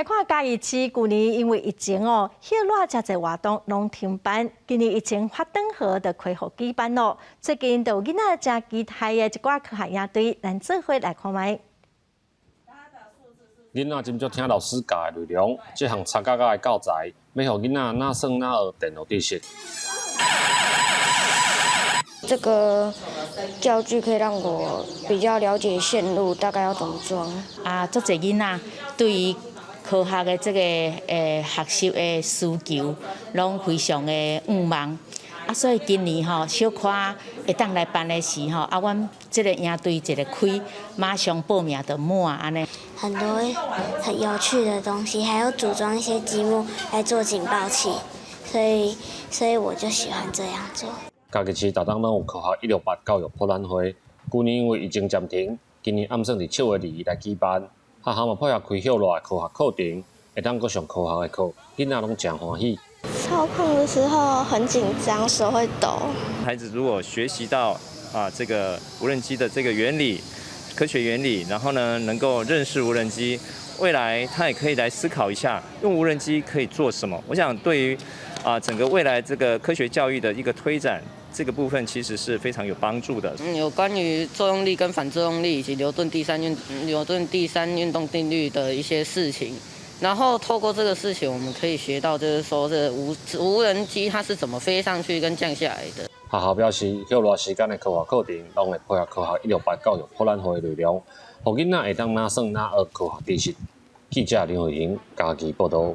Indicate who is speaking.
Speaker 1: 来看嘉义市去年因为疫情许偌真侪活动拢停办，今年疫情发展好，就恢复举办咯。最近就有囡仔真期待的一寡科学营队，咱做伙来看卖。
Speaker 2: 囡仔真足听老师教的内容，这项参加的教材，要互囡仔哪算哪学电脑知识。
Speaker 3: 这个教具可以让我比较了解线路，大概要怎么装。
Speaker 4: 足侪囡仔对于科学的这个学习的需求，拢非常的渴望。所以今年小可会当来办的时阮这个营队一个开，马上报名就满安尼。
Speaker 5: 很多很有趣的东西，还有组装一些积木来做警报器，所以我就喜欢这样做。
Speaker 2: 嘉义市每当拢有科学168教育博览会，去年因为疫情暂停，今年暗算伫7月2日来举办。学校嘛配合开许多的科学课程，会当阁上科学的课，囡仔拢真欢喜。
Speaker 5: 操控的时候很紧张，手会抖。
Speaker 6: 孩子如果学习到这个无人机的这个原理、科学原理，然后呢能够认识无人机，未来他也可以来思考一下，用无人机可以做什么。我想对于整个未来这个科学教育的一个推展，这个部分其实是非常有帮助的。
Speaker 7: 有关于作用力跟反作用力以及牛顿第三运动定律的一些事情。然后透过这个事情，我们可以学到，就是说，这无人机它是怎么飞上去跟降下来的。
Speaker 2: 学校表示，许多时间的科学课程，拢会配合科学168教育博览会的内容，互囡仔会当哪算哪学科学知识。记者林慧莹，嘉义报道。